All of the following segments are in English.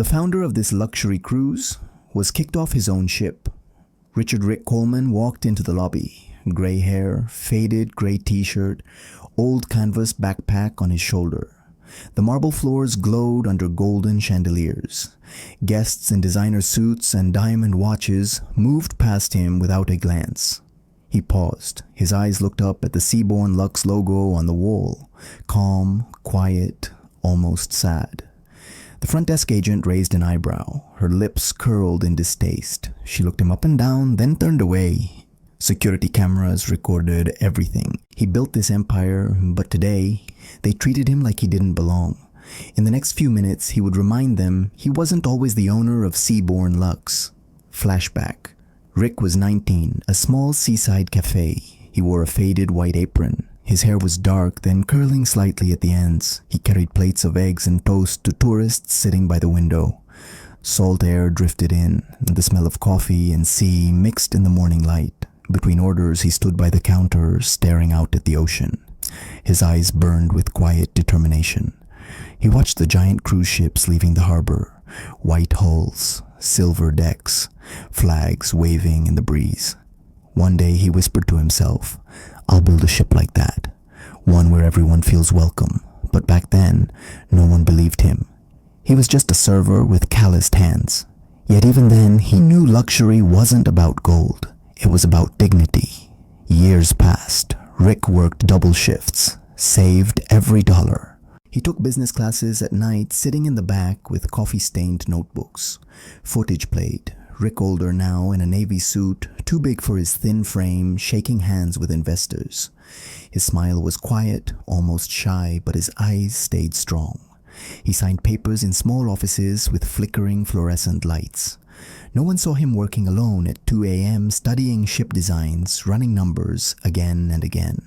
The founder of this luxury cruise was kicked off his own ship. Richard Rick Coleman walked into the lobby, gray hair, faded gray t-shirt, old canvas backpack on his shoulder. The marble floors glowed under golden chandeliers. Guests in designer suits and diamond watches moved past him without a glance. He paused. His eyes looked up at the Seabourn Lux logo on the wall, calm, quiet, almost sad. The front desk agent raised an eyebrow. Her lips curled in distaste. She looked him up and down, then turned away. Security cameras recorded everything. He built this empire, but today, they treated him like he didn't belong. In the next few minutes, he would remind them he wasn't always the owner of Seabourn Lux. Flashback. Rick was 19, a small seaside cafe. He wore a faded white apron. His hair was dark, then curling slightly at the ends. He carried plates of eggs and toast to tourists sitting by the window. Salt air drifted in, the smell of coffee and sea mixed in the morning light. Between orders, he stood by the counter, staring out at the ocean. His eyes burned with quiet determination. He watched the giant cruise ships leaving the harbor, white hulls, silver decks, flags waving in the breeze. One day he whispered to himself, "I'll build a ship like that, one where everyone feels welcome." But back then, no one believed him. He was just a server with calloused hands. Yet even then, he knew luxury wasn't about gold. It was about dignity. Years passed. Rick worked double shifts, saved every dollar. He took business classes at night, sitting in the back with coffee-stained notebooks. Footage played. Rick, older now, in a navy suit, too big for his thin frame, shaking hands with investors. His smile was quiet, almost shy, but his eyes stayed strong. He signed papers in small offices with flickering fluorescent lights. No one saw him working alone at 2 a.m. studying ship designs, running numbers again and again.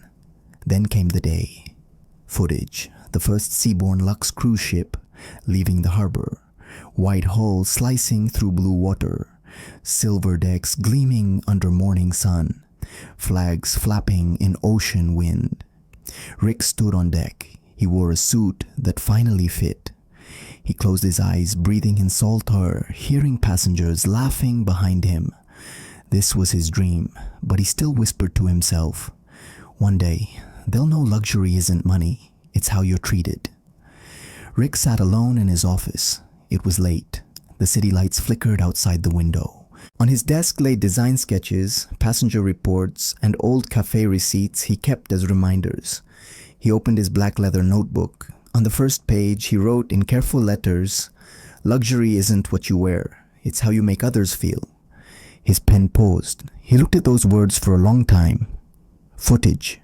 Then came the day. Footage. The first Seabourn Lux cruise ship leaving the harbor. White hull slicing through blue water. Silver decks gleaming under morning sun. Flags flapping in ocean wind. Rick stood on deck. He wore a suit that finally fit. He closed his eyes, breathing in salt air, hearing passengers laughing behind him. This was his dream, but he still whispered to himself, "One day, they'll know luxury isn't money, it's how you're treated." Rick sat alone in his office. It was late. The city lights flickered outside the window. On his desk lay design sketches, passenger reports, and old cafe receipts he kept as reminders. He opened his black leather notebook. On the first page, he wrote in careful letters, "Luxury isn't what you wear, it's how you make others feel." His pen paused. He looked at those words for a long time. Footage.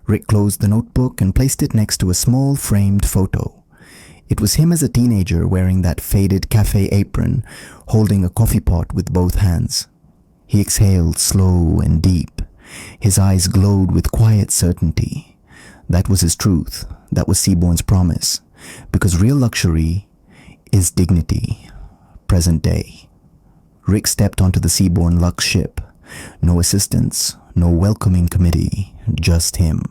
Rick closed the notebook and placed it next to a small framed photo. It was him as a teenager wearing that faded cafe apron, holding a coffee pot with both hands. He exhaled slow and deep. His eyes glowed with quiet certainty. That was his truth. That was Seabourn's promise. Because real luxury is dignity. Present day. Rick stepped onto the Seabourn Lux ship. No assistants, no welcoming committee, just him.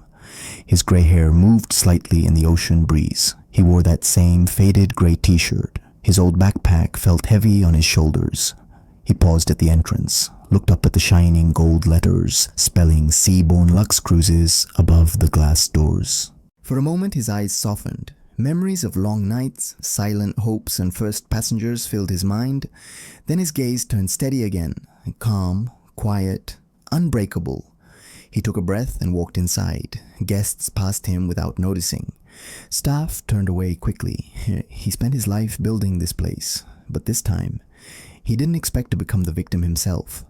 His gray hair moved slightly in the ocean breeze. He wore that same faded gray t-shirt. His old backpack felt heavy on his shoulders. He paused at the entrance, looked up at the shining gold letters spelling Seabourn Lux Cruises above the glass doors. For a moment his eyes softened. Memories of long nights, silent hopes and first passengers filled his mind. Then his gaze turned steady again, calm, quiet, unbreakable. He took a breath and walked inside. Guests passed him without noticing. Staff turned away quickly. He spent his life building this place, but this time, he didn't expect to become the victim himself.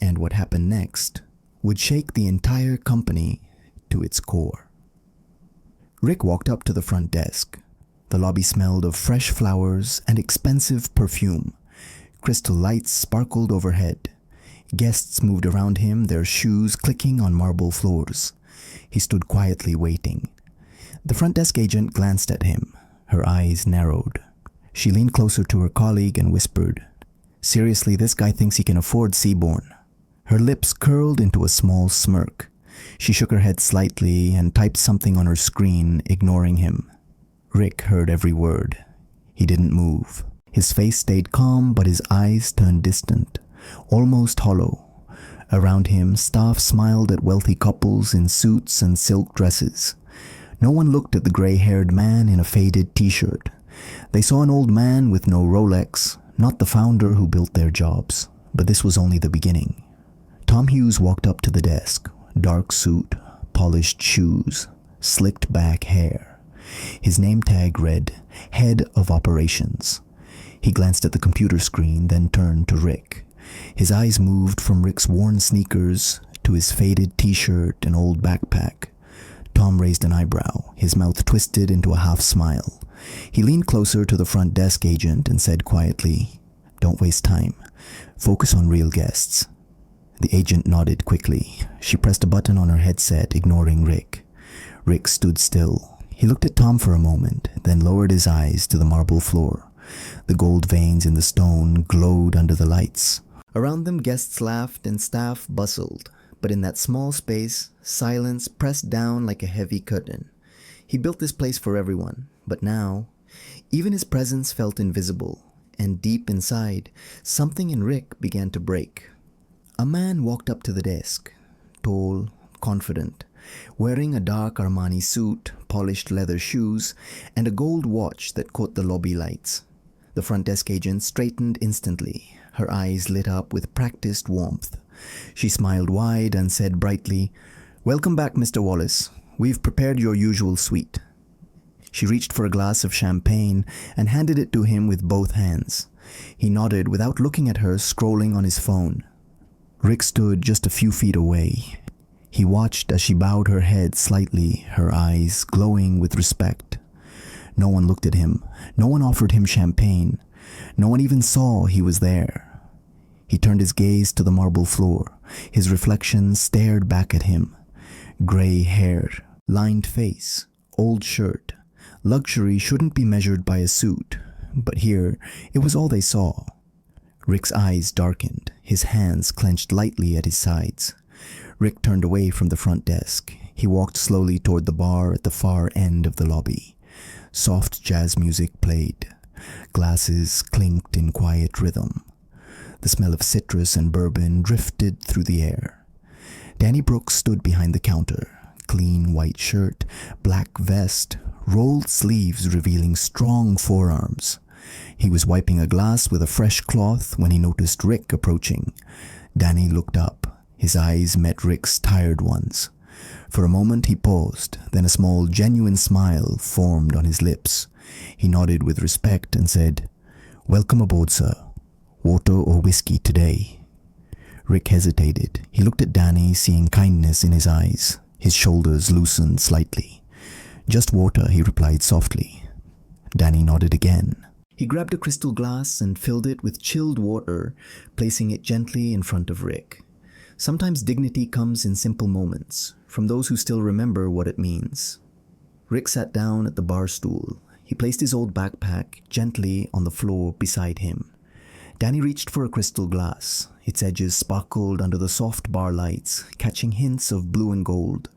And what happened next would shake the entire company to its core. Rick walked up to the front desk. The lobby smelled of fresh flowers and expensive perfume. Crystal lights sparkled overhead. Guests moved around him, their shoes clicking on marble floors. He stood quietly waiting. The front desk agent glanced at him. Her eyes narrowed. She leaned closer to her colleague and whispered, "Seriously, this guy thinks he can afford Seabourn." Her lips curled into a small smirk. She shook her head slightly and typed something on her screen, ignoring him. Rick heard every word. He didn't move. His face stayed calm, but his eyes turned distant, almost hollow. Around him, staff smiled at wealthy couples in suits and silk dresses. No one looked at the gray-haired man in a faded t-shirt. They saw an old man with no Rolex, not the founder who built their jobs. But this was only the beginning. Tom Hughes walked up to the desk, dark suit, polished shoes, slicked back hair. His name tag read, Head of Operations. He glanced at the computer screen, then turned to Rick. His eyes moved from Rick's worn sneakers to his faded t-shirt and old backpack. Tom raised an eyebrow, his mouth twisted into a half smile. He leaned closer to the front desk agent and said quietly, "Don't waste time. Focus on real guests." The agent nodded quickly. She pressed a button on her headset, ignoring Rick. Rick stood still. He looked at Tom for a moment, then lowered his eyes to the marble floor. The gold veins in the stone glowed under the lights. Around them, guests laughed and staff bustled. But in that small space, silence pressed down like a heavy curtain. He built this place for everyone, but now, even his presence felt invisible, and deep inside, something in Rick began to break. A man walked up to the desk, tall, confident, wearing a dark Armani suit, polished leather shoes, and a gold watch that caught the lobby lights. The front desk agent straightened instantly, her eyes lit up with practiced warmth. She smiled wide and said brightly, "Welcome back, Mr. Wallace. We've prepared your usual suite." She reached for a glass of champagne and handed it to him with both hands. He nodded without looking at her, scrolling on his phone. Rick stood just a few feet away. He watched as she bowed her head slightly, her eyes glowing with respect. No one looked at him. No one offered him champagne. No one even saw he was there. He turned his gaze to the marble floor. His reflection stared back at him. Gray hair, lined face, old shirt. Luxury shouldn't be measured by a suit, but here it was all they saw. Rick's eyes darkened, his hands clenched lightly at his sides. Rick turned away from the front desk. He walked slowly toward the bar at the far end of the lobby. Soft jazz music played. Glasses clinked in quiet rhythm. The smell of citrus and bourbon drifted through the air. Danny Brooks stood behind the counter. Clean white shirt, black vest, rolled sleeves revealing strong forearms. He was wiping a glass with a fresh cloth when he noticed Rick approaching. Danny looked up. His eyes met Rick's tired ones. For a moment he paused, then a small, genuine smile formed on his lips. He nodded with respect and said, "Welcome aboard, sir. Water or whiskey today?" Rick hesitated. He looked at Danny, seeing kindness in his eyes. His shoulders loosened slightly. "Just water," he replied softly. Danny nodded again. He grabbed a crystal glass and filled it with chilled water, placing it gently in front of Rick. Sometimes dignity comes in simple moments, from those who still remember what it means. Rick sat down at the bar stool. He placed his old backpack gently on the floor beside him. Danny reached for a crystal glass. Its edges sparkled under the soft bar lights, catching hints of blue and gold.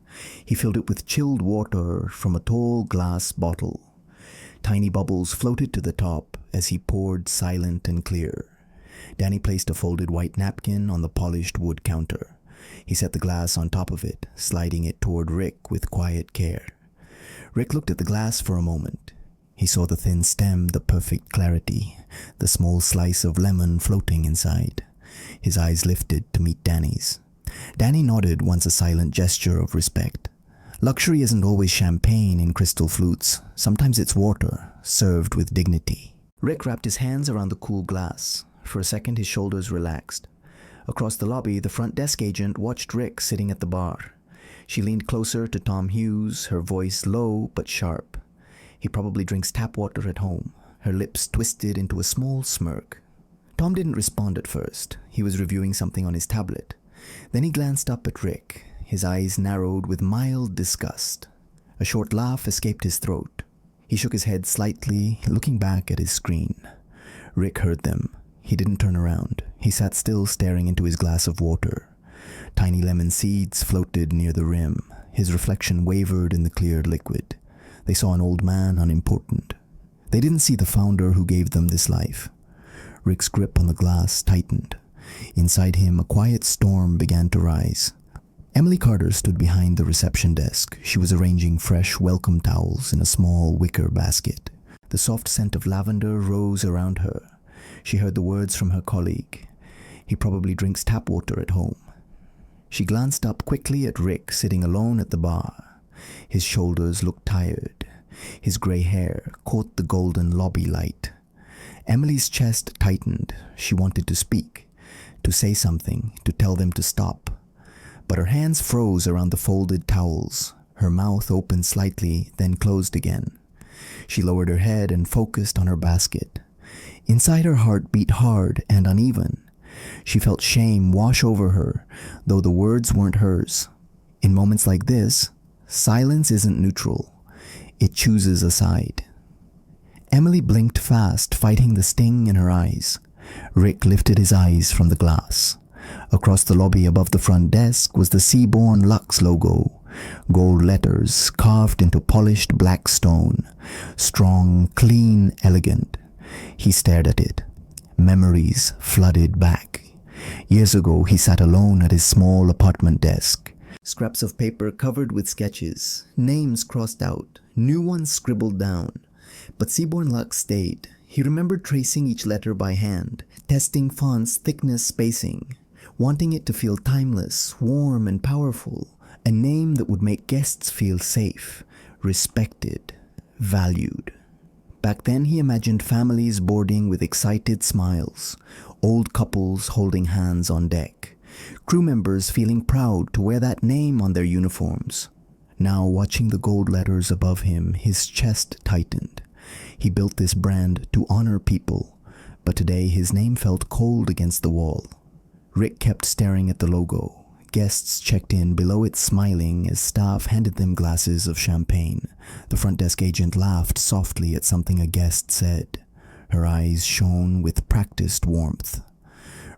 He filled it with chilled water from a tall glass bottle. Tiny bubbles floated to the top as he poured, silent and clear. Danny placed a folded white napkin on the polished wood counter. He set the glass on top of it, sliding it toward Rick with quiet care. Rick looked at the glass for a moment. He saw the thin stem, the perfect clarity, the small slice of lemon floating inside. His eyes lifted to meet Danny's. Danny nodded once, a silent gesture of respect. Luxury isn't always champagne in crystal flutes. Sometimes it's water, served with dignity. Rick wrapped his hands around the cool glass. For a second, his shoulders relaxed. Across the lobby, the front desk agent watched Rick sitting at the bar. She leaned closer to Tom Hughes, her voice low but sharp. "He probably drinks tap water at home." Her lips twisted into a small smirk. Tom didn't respond at first. He was reviewing something on his tablet. Then he glanced up at Rick. His eyes narrowed with mild disgust. A short laugh escaped his throat. He shook his head slightly, looking back at his screen. Rick heard them. He didn't turn around. He sat still, staring into his glass of water. Tiny lemon seeds floated near the rim. His reflection wavered in the clear liquid. They saw an old man, unimportant. They didn't see the founder who gave them this life. Rick's grip on the glass tightened. Inside him, a quiet storm began to rise. Emily Carter stood behind the reception desk. She was arranging fresh welcome towels in a small wicker basket. The soft scent of lavender rose around her. She heard the words from her colleague. "He probably drinks tap water at home." She glanced up quickly at Rick sitting alone at the bar. His shoulders looked tired. His gray hair caught the golden lobby light. Emily's chest tightened. She wanted to speak, to say something, to tell them to stop. But her hands froze around the folded towels. Her mouth opened slightly, then closed again. She lowered her head and focused on her basket. Inside her heart beat hard and uneven. She felt shame wash over her, though the words weren't hers. In moments like this, silence isn't neutral. It chooses a side. Emily blinked fast, fighting the sting in her eyes. Rick lifted his eyes from the glass. Across the lobby above the front desk was the Seaborn Lux logo, gold letters carved into polished black stone, strong, clean, elegant. He stared at it. Memories flooded back. Years ago, he sat alone at his small apartment desk. Scraps of paper covered with sketches, names crossed out, new ones scribbled down. But Seaborn Lux stayed. He remembered tracing each letter by hand, testing font's thickness, spacing, wanting it to feel timeless, warm and powerful, a name that would make guests feel safe, respected, valued. Back then he imagined families boarding with excited smiles, old couples holding hands on deck, crew members feeling proud to wear that name on their uniforms. Now, watching the gold letters above him, his chest tightened. He built this brand to honor people, but today his name felt cold against the wall. Rick kept staring at the logo. Guests checked in below it, smiling as staff handed them glasses of champagne. The front desk agent laughed softly at something a guest said. Her eyes shone with practiced warmth.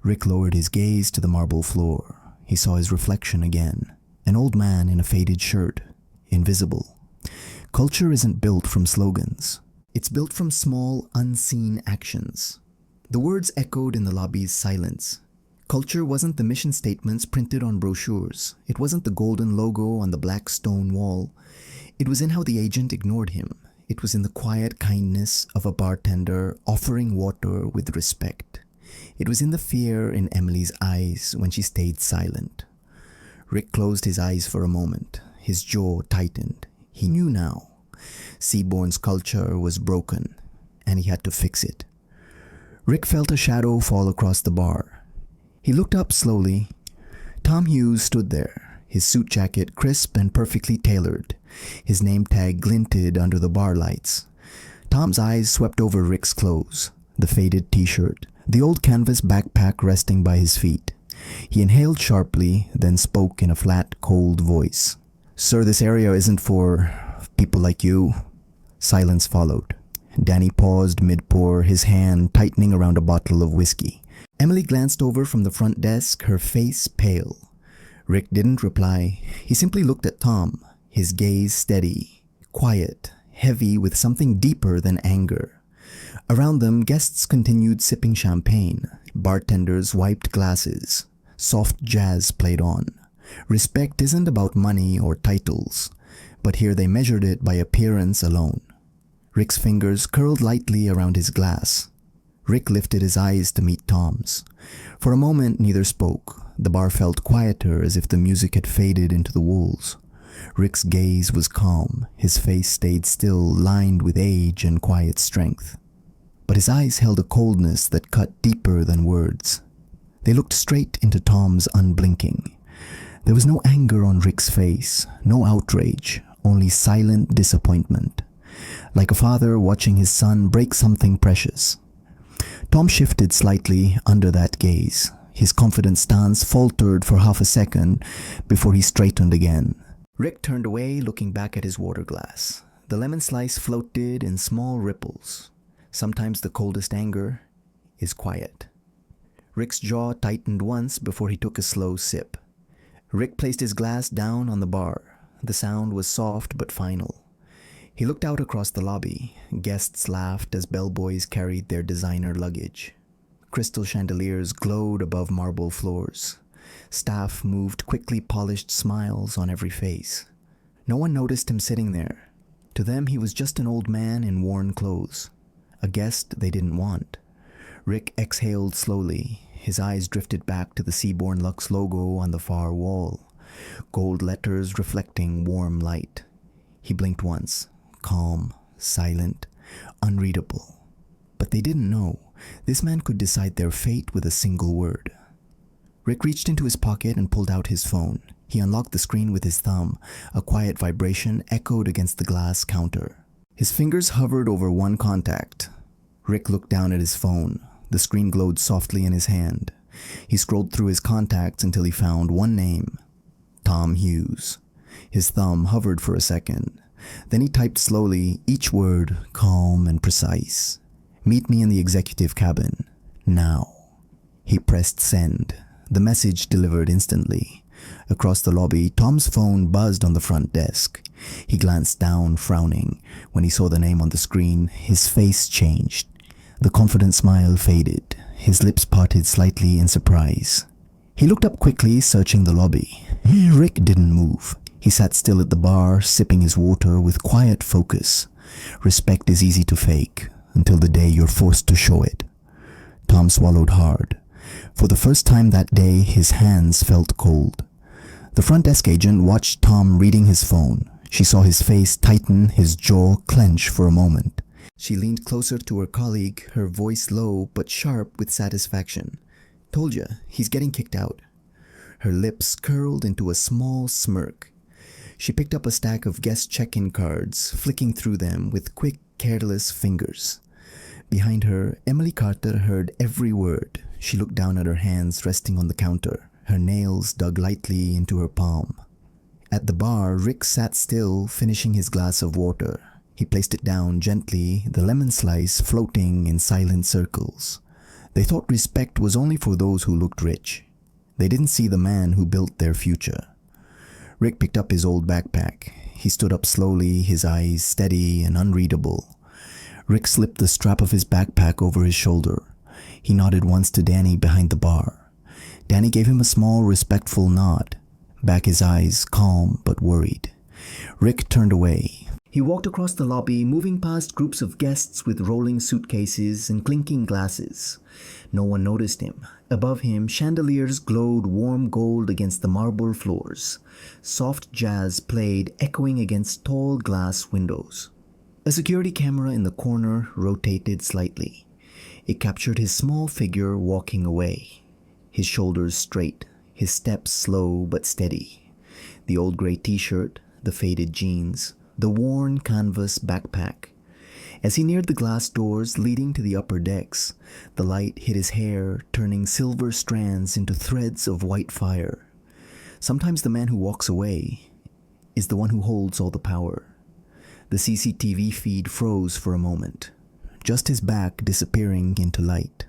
Rick lowered his gaze to the marble floor. He saw his reflection again. An old man in a faded shirt, invisible. Culture isn't built from slogans. It's built from small, unseen actions. The words echoed in the lobby's silence. Culture wasn't the mission statements printed on brochures. It wasn't the golden logo on the black stone wall. It was in how the agent ignored him. It was in the quiet kindness of a bartender offering water with respect. It was in the fear in Emily's eyes when she stayed silent. Rick closed his eyes for a moment. His jaw tightened. He knew now. Seaborn's culture was broken, and he had to fix it. Rick felt a shadow fall across the bar. He looked up slowly. Tom Hughes stood there, his suit jacket crisp and perfectly tailored. His name tag glinted under the bar lights. Tom's eyes swept over Rick's clothes, the faded t-shirt, the old canvas backpack resting by his feet. He inhaled sharply, then spoke in a flat, cold voice. "Sir, this area isn't for people like you." Silence followed. Danny paused mid-pour, his hand tightening around a bottle of whiskey. Emily glanced over from the front desk, her face pale. Rick didn't reply. He simply looked at Tom, his gaze steady, quiet, heavy with something deeper than anger. Around them, guests continued sipping champagne. Bartenders wiped glasses. Soft jazz played on. Respect isn't about money or titles, but here they measured it by appearance alone. Rick's fingers curled lightly around his glass. Rick lifted his eyes to meet Tom's. For a moment, neither spoke. The bar felt quieter, as if the music had faded into the walls. Rick's gaze was calm. His face stayed still, lined with age and quiet strength. But his eyes held a coldness that cut deeper than words. They looked straight into Tom's, unblinking. There was no anger on Rick's face, no outrage, only silent disappointment. Like a father watching his son break something precious. Tom shifted slightly under that gaze. His confident stance faltered for half a second before he straightened again. Rick turned away, looking back at his water glass. The lemon slice floated in small ripples. Sometimes the coldest anger is quiet. Rick's jaw tightened once before he took a slow sip. Rick placed his glass down on the bar. The sound was soft but final. He looked out across the lobby. Guests laughed as bellboys carried their designer luggage. crystal chandeliers glowed above marble floors. Staff moved quickly polished smiles on every face. No one noticed him sitting there. To them, he was just an old man in worn clothes. A guest they didn't want. Rick exhaled slowly. His eyes drifted back to the Seaborn Lux logo on the far wall. Gold letters reflecting warm light. He blinked once. Calm, silent, unreadable. But they didn't know. This man could decide their fate with a single word. Rick reached into his pocket and pulled out his phone. He unlocked the screen with his thumb. A quiet vibration echoed against the glass counter. His fingers hovered over one contact. Rick looked down at his phone. The screen glowed softly in his hand. He scrolled through his contacts until he found one name. Tom Hughes. His thumb hovered for a second. Then he typed slowly, each word calm and precise. Meet me in the executive cabin. Now. He pressed send. The message delivered instantly. Across the lobby, Tom's phone buzzed on the front desk. He glanced down, frowning. When he saw the name on the screen, his face changed. The confident smile faded. His lips parted slightly in surprise. He looked up quickly, searching the lobby. Rick didn't move. He sat still at the bar, sipping his water with quiet focus. Respect is easy to fake, until the day you're forced to show it. Tom swallowed hard. For the first time that day, his hands felt cold. The front desk agent watched Tom reading his phone. She saw his face tighten, his jaw clench for a moment. She leaned closer to her colleague, her voice low but sharp with satisfaction. Told ya, he's getting kicked out. Her lips curled into a small smirk. She picked up a stack of guest check-in cards, flicking through them with quick, careless fingers. Behind her, Emily Carter heard every word. She looked down at her hands resting on the counter. Her nails dug lightly into her palm. At the bar, Rick sat still, finishing his glass of water. He placed it down gently, the lemon slice floating in silent circles. They thought respect was only for those who looked rich. They didn't see the man who built their future. Rick picked up his old backpack. He stood up slowly, his eyes steady and unreadable. Rick slipped the strap of his backpack over his shoulder. He nodded once to Danny behind the bar. Danny gave him a small, respectful nod. Back his eyes, calm but worried. Rick turned away. He walked across the lobby, moving past groups of guests with rolling suitcases and clinking glasses. No one noticed him. Above him, chandeliers glowed warm gold against the marble floors. Soft jazz played, echoing against tall glass windows. A security camera in the corner rotated slightly. It captured his small figure walking away. His shoulders straight, his steps slow but steady. The old gray t-shirt, the faded jeans, the worn canvas backpack. As he neared the glass doors leading to the upper decks, the light hit his hair, turning silver strands into threads of white fire. Sometimes the man who walks away is the one who holds all the power. The CCTV feed froze for a moment, just his back disappearing into light.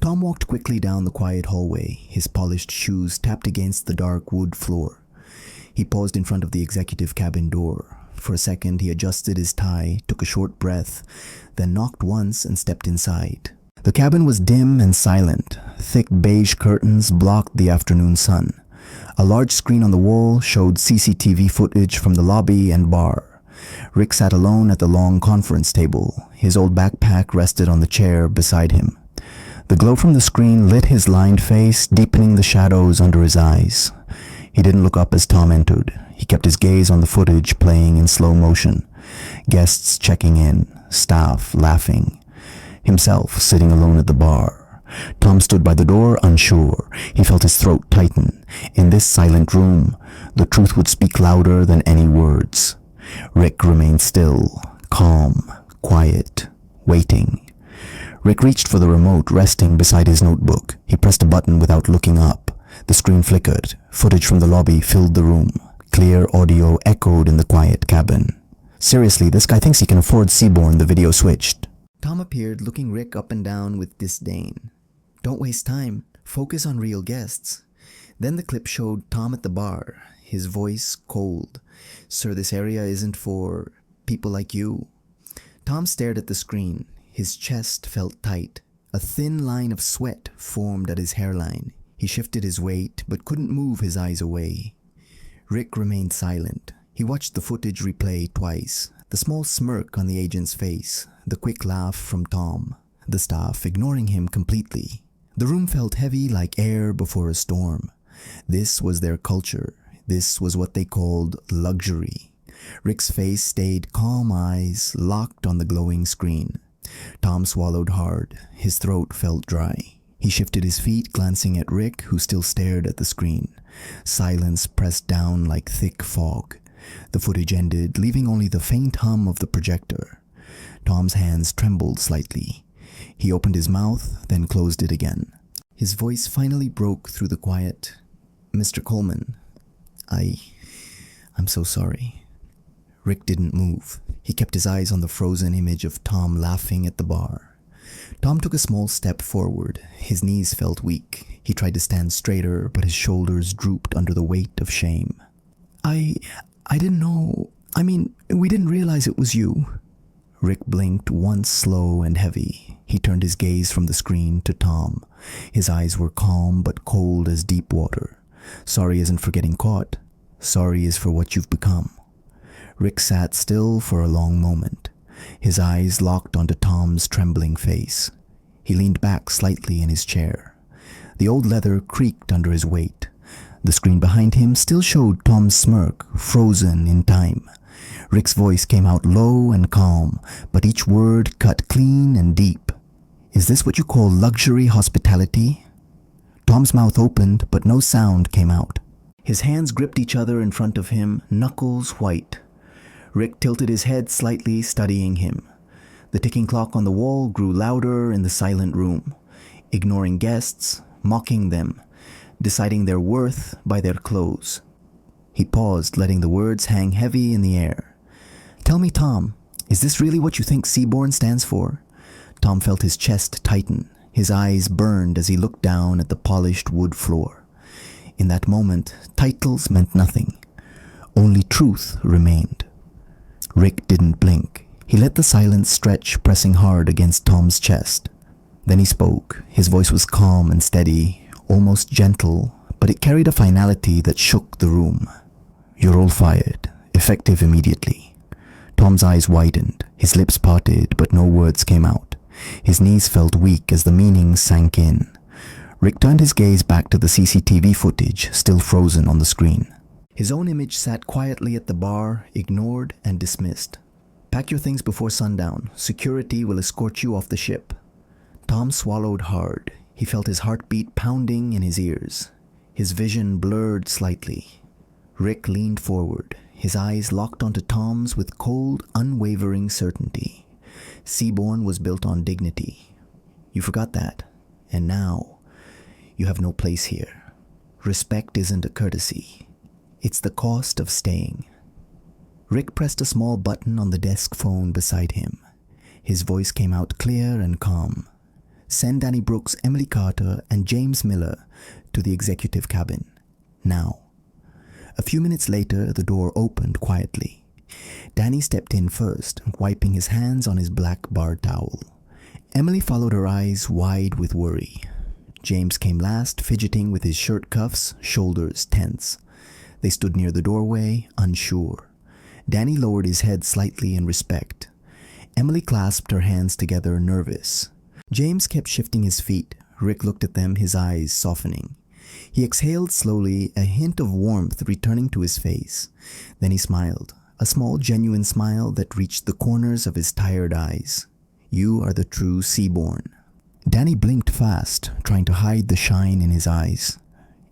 Tom walked quickly down the quiet hallway, his polished shoes tapped against the dark wood floor. He paused in front of the executive cabin door. For a second, he adjusted his tie, took a short breath, then knocked once and stepped inside. The cabin was dim and silent. Thick beige curtains blocked the afternoon sun. A large screen on the wall showed CCTV footage from the lobby and bar. Rick sat alone at the long conference table. His old backpack rested on the chair beside him. The glow from the screen lit his lined face, deepening the shadows under his eyes. He didn't look up as Tom entered. He kept his gaze on the footage playing in slow motion. Guests checking in, staff laughing. Himself sitting alone at the bar. Tom stood by the door, unsure. He felt his throat tighten. In this silent room, the truth would speak louder than any words. Rick remained still, calm, quiet, waiting. Rick reached for the remote resting beside his notebook. He pressed a button without looking up. The screen flickered. Footage from the lobby filled the room. Clear audio echoed in the quiet cabin. Seriously, this guy thinks he can afford Seaborn, the video switched. Tom appeared, looking Rick up and down with disdain. Don't waste time. Focus on real guests. Then the clip showed Tom at the bar, his voice cold. Sir, this area isn't for people like you. Tom stared at the screen. His chest felt tight. A thin line of sweat formed at his hairline. He shifted his weight, but couldn't move his eyes away. Rick remained silent. He watched the footage replay twice. The small smirk on the agent's face, the quick laugh from Tom, the staff ignoring him completely. The room felt heavy like air before a storm. This was their culture. This was what they called luxury. Rick's face stayed calm, eyes locked on the glowing screen. Tom swallowed hard. His throat felt dry. He shifted his feet, glancing at Rick, who still stared at the screen. Silence pressed down like thick fog. The footage ended, leaving only the faint hum of the projector. Tom's hands trembled slightly. He opened his mouth, then closed it again. His voice finally broke through the quiet. "Mr. Coleman, I'm so sorry." Rick didn't move. He kept his eyes on the frozen image of Tom laughing at the bar. Tom took a small step forward. His knees felt weak. He tried to stand straighter, but his shoulders drooped under the weight of shame. I didn't know. We didn't realize it was you." Rick blinked once, slow and heavy. He turned his gaze from the screen to Tom. His eyes were calm but cold as deep water. "Sorry isn't for getting caught. Sorry is for what you've become." Rick sat still for a long moment. His eyes locked onto Tom's trembling face. He leaned back slightly in his chair. The old leather creaked under his weight. The screen behind him still showed Tom's smirk, frozen in time. Rick's voice came out low and calm, but each word cut clean and deep. "Is this what you call luxury hospitality?" Tom's mouth opened, but no sound came out. His hands gripped each other in front of him, knuckles white. Rick tilted his head slightly, studying him. The ticking clock on the wall grew louder in the silent room, ignoring guests, mocking them, deciding their worth by their clothes. He paused, letting the words hang heavy in the air. "Tell me, Tom, is this really what you think Seaborn stands for?" Tom felt his chest tighten. His eyes burned as he looked down at the polished wood floor. In that moment, titles meant nothing. Only truth remained. Rick didn't blink. He let the silence stretch, pressing hard against Tom's chest. Then he spoke. His voice was calm and steady, almost gentle, but it carried a finality that shook the room. "You're all fired, effective immediately." Tom's eyes widened. His lips parted, but no words came out. His knees felt weak as the meaning sank in. Rick turned his gaze back to the CCTV footage, still frozen on the screen. His own image sat quietly at the bar, ignored and dismissed. "Pack your things before sundown. Security will escort you off the ship." Tom swallowed hard. He felt his heartbeat pounding in his ears. His vision blurred slightly. Rick leaned forward, his eyes locked onto Tom's with cold, unwavering certainty. Seaborn was built on dignity. You forgot that, and now you have no place here. Respect isn't a courtesy. It's the cost of staying. Rick pressed a small button on the desk phone beside him. His voice came out clear and calm. "Send Danny Brooks, Emily Carter, and James Miller to the executive cabin. Now." A few minutes later, the door opened quietly. Danny stepped in first, wiping his hands on his black bar towel. Emily followed, her eyes wide with worry. James came last, fidgeting with his shirt cuffs, shoulders tense. They stood near the doorway, unsure. Danny lowered his head slightly in respect. Emily clasped her hands together, nervous. James kept shifting his feet. Rick looked at them, his eyes softening. He exhaled slowly, a hint of warmth returning to his face. Then he smiled, a small, genuine smile that reached the corners of his tired eyes. "You are the true Seaborn." Danny blinked fast, trying to hide the shine in his eyes.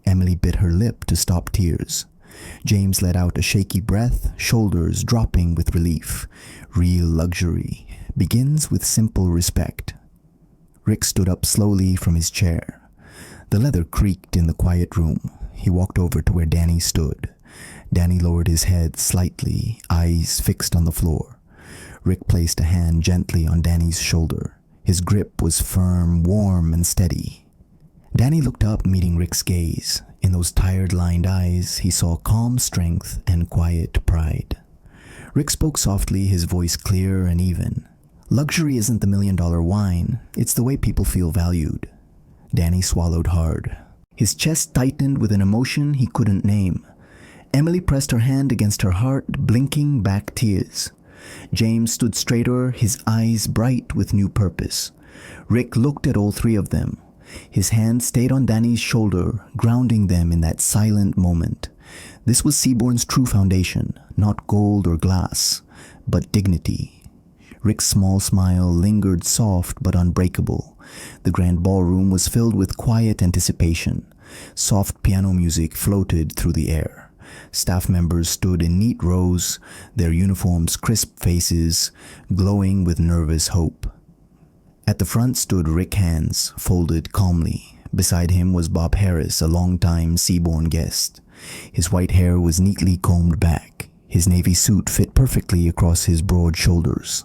Emily bit her lip to stop tears. James let out a shaky breath, shoulders dropping with relief. Real luxury begins with simple respect. Rick stood up slowly from his chair. The leather creaked in the quiet room. He walked over to where Danny stood. Danny lowered his head slightly, eyes fixed on the floor. Rick placed a hand gently on Danny's shoulder. His grip was firm, warm, and steady. Danny looked up, meeting Rick's gaze. In those tired, lined eyes, he saw calm strength and quiet pride. Rick spoke softly, his voice clear and even. Luxury isn't the $1,000,000 wine, it's the way people feel valued. Danny swallowed hard. His chest tightened with an emotion he couldn't name. Emily pressed her hand against her heart, blinking back tears. James stood straighter, his eyes bright with new purpose. Rick looked at all three of them. His hand stayed on Danny's shoulder, grounding them in that silent moment. This was Seaborn's true foundation, not gold or glass, but dignity. Rick's small smile lingered soft but unbreakable. The grand ballroom was filled with quiet anticipation. Soft piano music floated through the air. Staff members stood in neat rows, their uniforms crisp faces, glowing with nervous hope. At the front stood Rick Hands, folded calmly. Beside him was Bob Harris, a longtime Seaborn guest. His white hair was neatly combed back. His navy suit fit perfectly across his broad shoulders.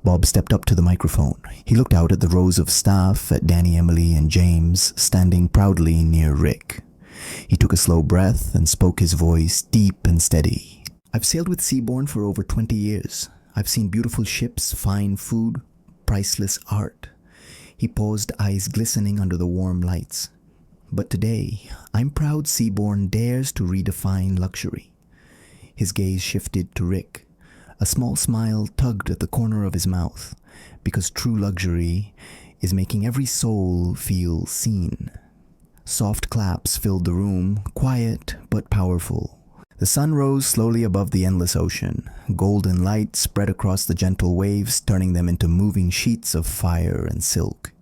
Bob stepped up to the microphone. He looked out at the rows of staff, at Danny, Emily, and James, standing proudly near Rick. He took a slow breath and spoke, his voice deep and steady. "I've sailed with Seaborn for over 20 years. I've seen beautiful ships, fine food, priceless art." He paused, eyes glistening under the warm lights. "But today, I'm proud Seaborn dares to redefine luxury." His gaze shifted to Rick. A small smile tugged at the corner of his mouth, because true luxury is making every soul feel seen. Soft claps filled the room, quiet but powerful. The sun rose slowly above the endless ocean. Golden light spread across the gentle waves, turning them into moving sheets of fire and silk.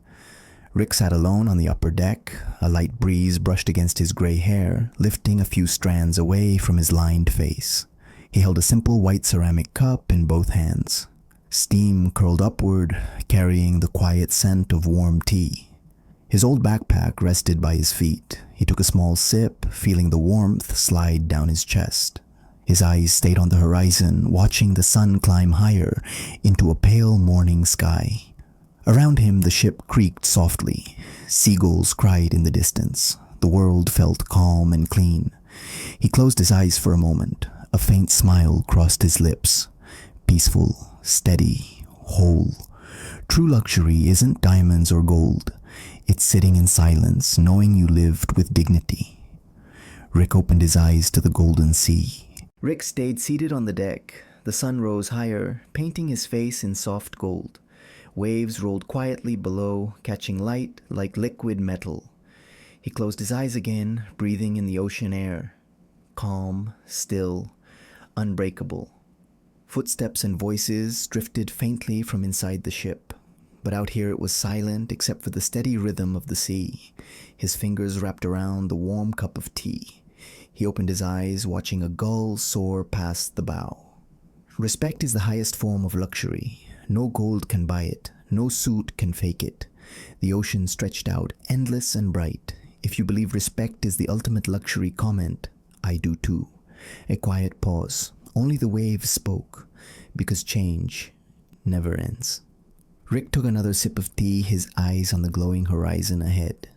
Rick sat alone on the upper deck. A light breeze brushed against his gray hair, lifting a few strands away from his lined face. He held a simple white ceramic cup in both hands. Steam curled upward, carrying the quiet scent of warm tea. His old backpack rested by his feet. He took a small sip, feeling the warmth slide down his chest. His eyes stayed on the horizon, watching the sun climb higher into a pale morning sky. Around him, the ship creaked softly. Seagulls cried in the distance. The world felt calm and clean. He closed his eyes for a moment. A faint smile crossed his lips. Peaceful, steady, whole. True luxury isn't diamonds or gold. It's sitting in silence, knowing you lived with dignity. Rick opened his eyes to the golden sea. Rick stayed seated on the deck. The sun rose higher, painting his face in soft gold. Waves rolled quietly below, catching light like liquid metal. He closed his eyes again, breathing in the ocean air. Calm, still, unbreakable. Footsteps and voices drifted faintly from inside the ship. But out here it was silent except for the steady rhythm of the sea. His fingers wrapped around the warm cup of tea. He opened his eyes, watching a gull soar past the bow. Respect is the highest form of luxury. No gold can buy it. No suit can fake it. The ocean stretched out, endless and bright. If you believe respect is the ultimate luxury, comment, "I do too." A quiet pause. Only the waves spoke, because change never ends. Rick took another sip of tea, his eyes on the glowing horizon ahead.